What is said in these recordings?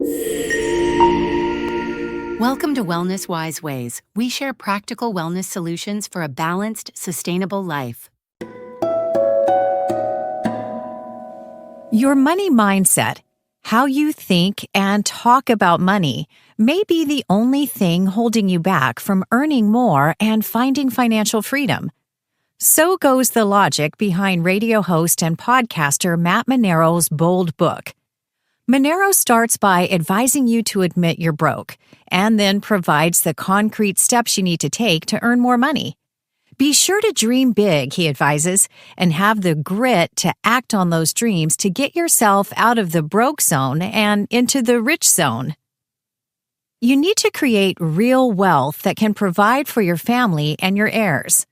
Welcome to Wellness Wise Ways. We share practical wellness solutions for a balanced, sustainable life. Your money mindset, how you think and talk about money, may be the only thing holding you back from earning more and finding financial freedom. So goes the logic behind radio host and podcaster Matt Monero's bold book. Monero starts by advising you to admit you're broke, and then provides the concrete steps you need to take to earn more money. Be sure to dream big, he advises, and have the grit to act on those dreams to get yourself out of the broke zone and into the rich zone. You need to create real wealth that can provide for your family and your heirs.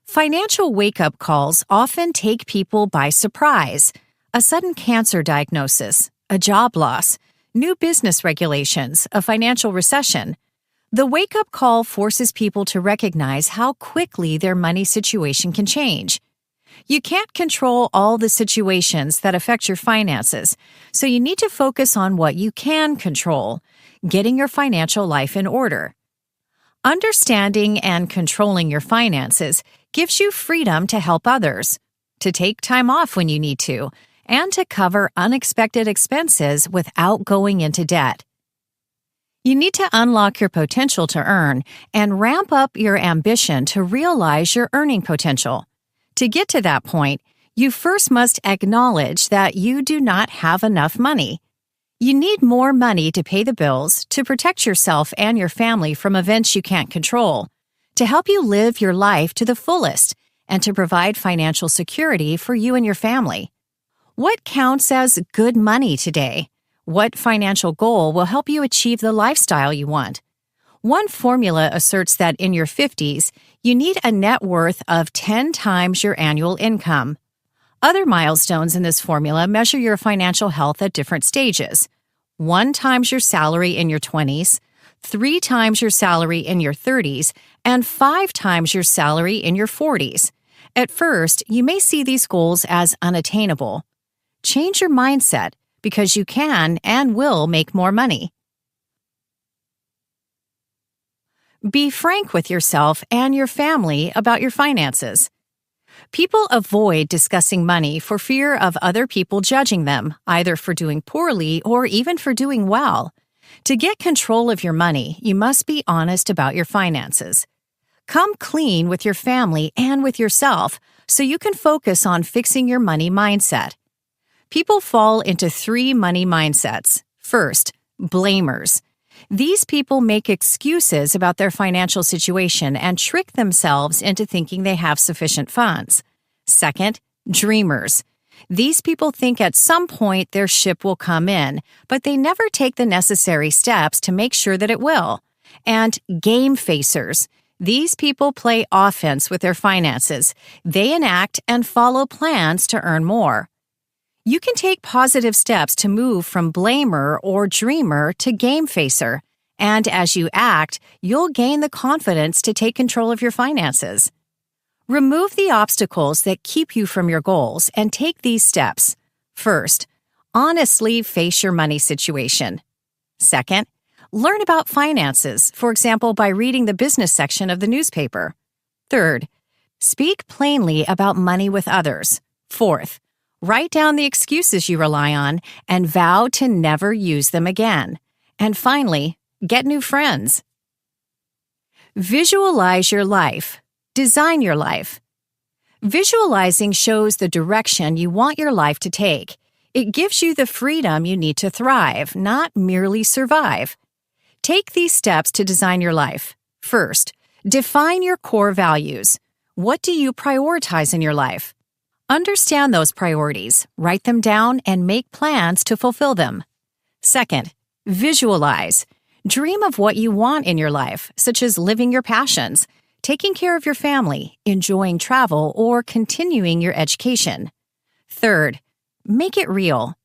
Financial wake-up calls often take people by surprise. A sudden cancer diagnosis, a job loss, new business regulations, a financial recession. The wake-up call forces people to recognize how quickly their money situation can change. You can't control all the situations that affect your finances, so you need to focus on what you can control, getting your financial life in order. Understanding and controlling your finances gives you freedom to help others, to take time off when you need to, and to cover unexpected expenses without going into debt. You need to unlock your potential to earn and ramp up your ambition to realize your earning potential. To get to that point, you first must acknowledge that you do not have enough money. You need more money to pay the bills, to protect yourself and your family from events you can't control, to help you live your life to the fullest, and to provide financial security for you and your family. What counts as good money today? What financial goal will help you achieve the lifestyle you want? One formula asserts that in your 50s, you need a net worth of 10 times your annual income. Other milestones in this formula measure your financial health at different stages. 1 times your salary in your 20s, 3 times your salary in your 30s, and 5 times your salary in your 40s. At first, you may see these goals as unattainable. Change your mindset because you can and will make more money. Be frank with yourself and your family about your finances. People avoid discussing money for fear of other people judging them, either for doing poorly or even for doing well. To get control of your money, you must be honest about your finances. Come clean with your family and with yourself so you can focus on fixing your money mindset. People fall into 3 money mindsets. First, blamers. These people make excuses about their financial situation and trick themselves into thinking they have sufficient funds. Second, dreamers. These people think at some point their ship will come in, but they never take the necessary steps to make sure that it will. And game facers. These people play offense with their finances. They enact and follow plans to earn more. You can take positive steps to move from blamer or dreamer to game facer, and as you act, you'll gain the confidence to take control of your finances. Remove the obstacles that keep you from your goals and take these steps. First, honestly face your money situation. Second, learn about finances, for example, by reading the business section of the newspaper. Third, speak plainly about money with others. Fourth, write down the excuses you rely on and vow to never use them again. And finally, get new friends. Visualize your life. Design your life. Visualizing shows the direction you want your life to take. It gives you the freedom you need to thrive, not merely survive. Take these steps to design your life. First, define your core values. What do you prioritize in your life? Understand those priorities, write them down, and make plans to fulfill them. Second, visualize. Dream of what you want in your life, such as living your passions, taking care of your family, enjoying travel, or continuing your education. Third, make it real.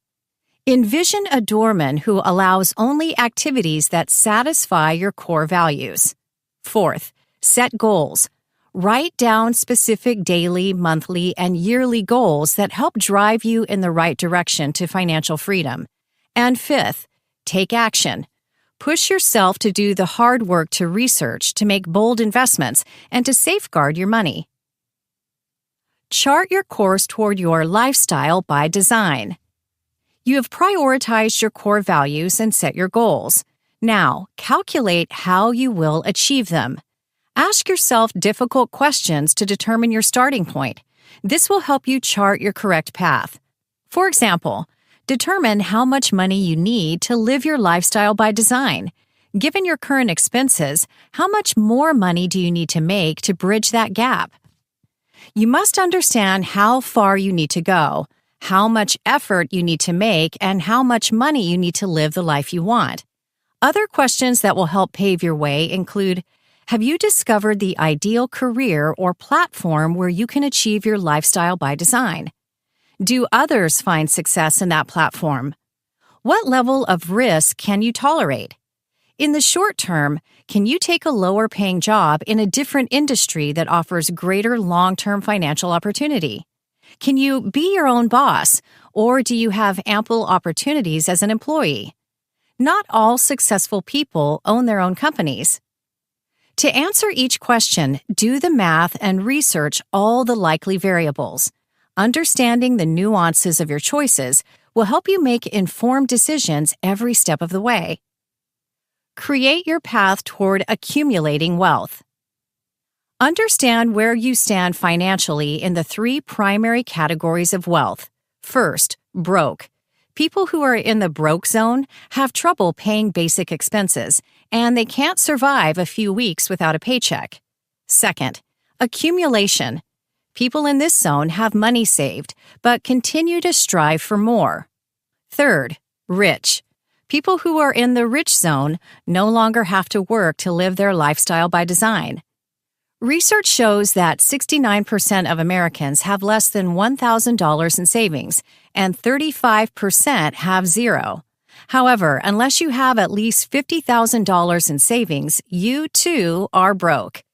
Envision a doorman who allows only activities that satisfy your core values. Fourth, set goals. Write down specific daily, monthly, and yearly goals that help drive you in the right direction to financial freedom. And fifth, take action. Push yourself to do the hard work to research, to make bold investments, and to safeguard your money. Chart your course toward your lifestyle by design. You have prioritized your core values and set your goals. Now, calculate how you will achieve them. Ask yourself difficult questions to determine your starting point. This will help you chart your correct path. For example, determine how much money you need to live your lifestyle by design. Given your current expenses, how much more money do you need to make to bridge that gap? You must understand how far you need to go, how much effort you need to make, and how much money you need to live the life you want. Other questions that will help pave your way include, have you discovered the ideal career or platform where you can achieve your lifestyle by design? Do others find success in that platform? What level of risk can you tolerate? In the short term, can you take a lower-paying job in a different industry that offers greater long-term financial opportunity? Can you be your own boss, or do you have ample opportunities as an employee? Not all successful people own their own companies. To answer each question, do the math and research all the likely variables. Understanding the nuances of your choices will help you make informed decisions every step of the way. Create your path toward accumulating wealth. Understand where you stand financially in the three primary categories of wealth. First, broke. People who are in the broke zone have trouble paying basic expenses, and they can't survive a few weeks without a paycheck. Second, accumulation. People in this zone have money saved, but continue to strive for more. Third, rich. People who are in the rich zone no longer have to work to live their lifestyle by design. Research shows that 69% of Americans have less than $1,000 in savings, and 35% have zero. However, unless you have at least $50,000 in savings, you too are broke.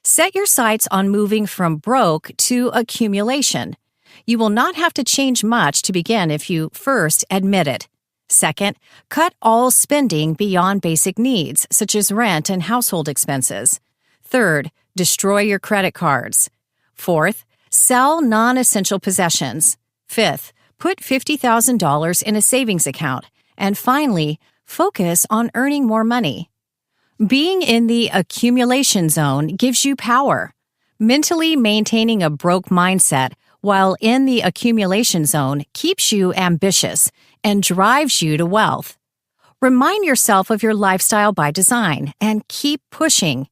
Set your sights on moving from broke to accumulation. You will not have to change much to begin if you first admit it. Second, cut all spending beyond basic needs, such as rent and household expenses. Third, destroy your credit cards. Fourth, sell non-essential possessions. Fifth, put $50,000 in a savings account. And finally, focus on earning more money. Being in the accumulation zone gives you power. Mentally maintaining a broke mindset while in the accumulation zone keeps you ambitious and drives you to wealth. Remind yourself of your lifestyle by design and keep pushing.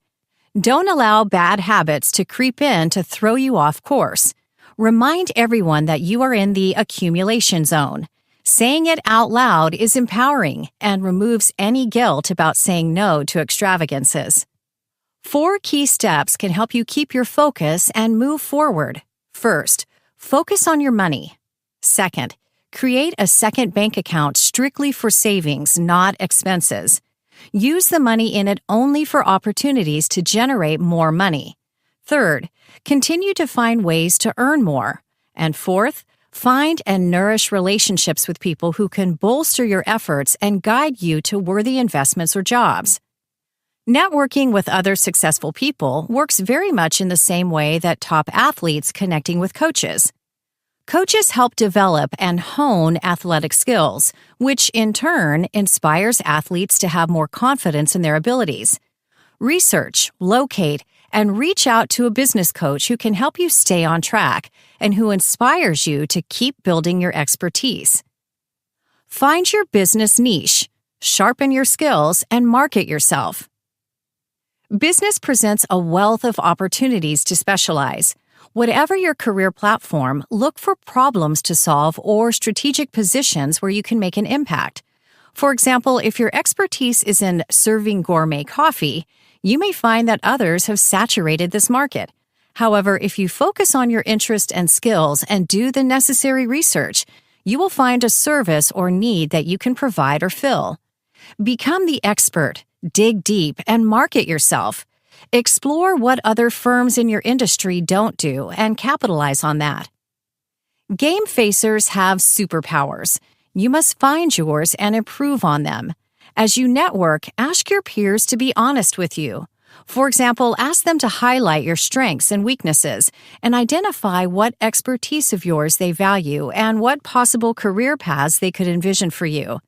Don't allow bad habits to creep in to throw you off course. Remind everyone that you are in the accumulation zone. Saying it out loud is empowering and removes any guilt about saying no to extravagances. 4 key steps can help you keep your focus and move forward. First, focus on your money. Second, create a second bank account strictly for savings, not expenses. Use the money in it only for opportunities to generate more money. Third, continue to find ways to earn more. And fourth, find and nourish relationships with people who can bolster your efforts and guide you to worthy investments or jobs. Networking with other successful people works very much in the same way that top athletes connecting with coaches. Coaches help develop and hone athletic skills, which in turn inspires athletes to have more confidence in their abilities. Research, locate, and reach out to a business coach who can help you stay on track and who inspires you to keep building your expertise. Find your business niche, sharpen your skills, and market yourself. Business presents a wealth of opportunities to specialize. Whatever your career platform, look for problems to solve or strategic positions where you can make an impact. For example, if your expertise is in serving gourmet coffee, you may find that others have saturated this market. However, if you focus on your interest and skills and do the necessary research, you will find a service or need that you can provide or fill. Become the expert, dig deep, and market yourself. Explore what other firms in your industry don't do and capitalize on that. Game facers have superpowers. You must find yours and improve on them. As you network, ask your peers to be honest with you. For example, ask them to highlight your strengths and weaknesses and identify what expertise of yours they value and what possible career paths they could envision for you.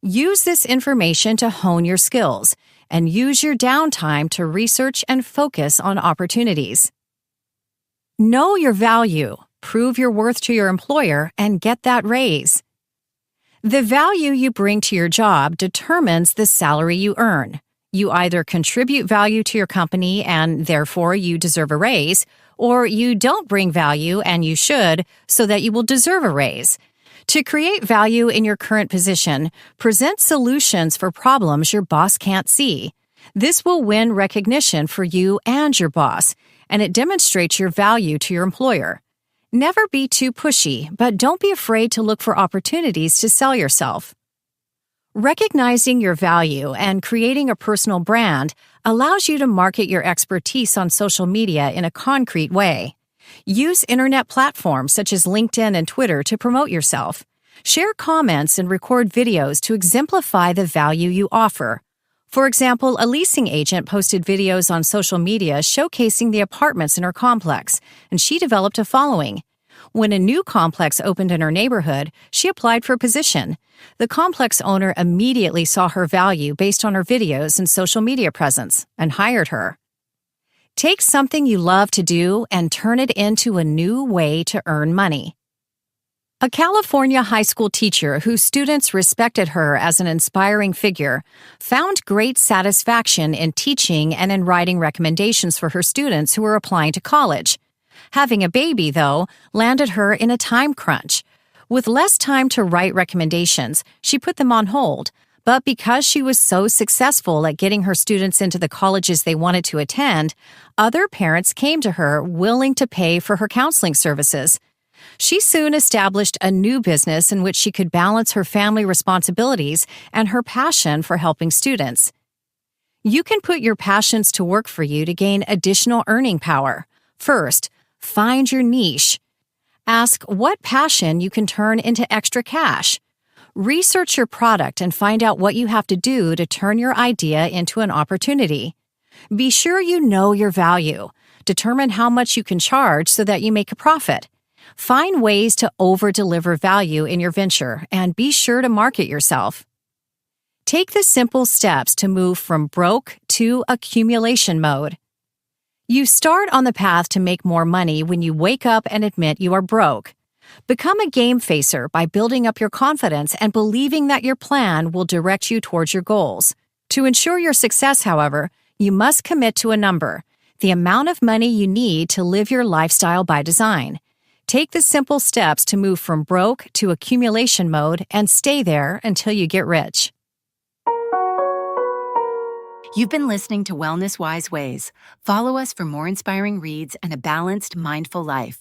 Use this information to hone your skills and use your downtime to research and focus on opportunities. Know your value, prove your worth to your employer, and get that raise. The value you bring to your job determines the salary you earn. You either contribute value to your company and therefore you deserve a raise, or you don't bring value and you should, so that you will deserve a raise. To create value in your current position, present solutions for problems your boss can't see. This will win recognition for you and your boss, and it demonstrates your value to your employer. Never be too pushy, but don't be afraid to look for opportunities to sell yourself. Recognizing your value and creating a personal brand allows you to market your expertise on social media in a concrete way. Use internet platforms such as LinkedIn and Twitter to promote yourself. Share comments and record videos to exemplify the value you offer. For example, a leasing agent posted videos on social media showcasing the apartments in her complex, and she developed a following. When a new complex opened in her neighborhood, she applied for a position. The complex owner immediately saw her value based on her videos and social media presence and hired her. Take something you love to do and turn it into a new way to earn money. A California high school teacher whose students respected her as an inspiring figure found great satisfaction in teaching and in writing recommendations for her students who were applying to college. Having a baby, though, landed her in a time crunch. With less time to write recommendations, she put them on hold. But because she was so successful at getting her students into the colleges they wanted to attend, other parents came to her willing to pay for her counseling services. She soon established a new business in which she could balance her family responsibilities and her passion for helping students. You can put your passions to work for you to gain additional earning power. First, find your niche. Ask what passion you can turn into extra cash. Research your product and find out what you have to do to turn your idea into an opportunity. Be sure you know your value. Determine how much you can charge so that you make a profit. Find ways to over-deliver value in your venture and be sure to market yourself. Take the simple steps to move from broke to accumulation mode. You start on the path to make more money when you wake up and admit you are broke. Become a game facer by building up your confidence and believing that your plan will direct you towards your goals. To ensure your success, however, you must commit to a number, the amount of money you need to live your lifestyle by design. Take the simple steps to move from broke to accumulation mode and stay there until you get rich. You've been listening to Wellness Wise Ways. Follow us for more inspiring reads and a balanced, mindful life.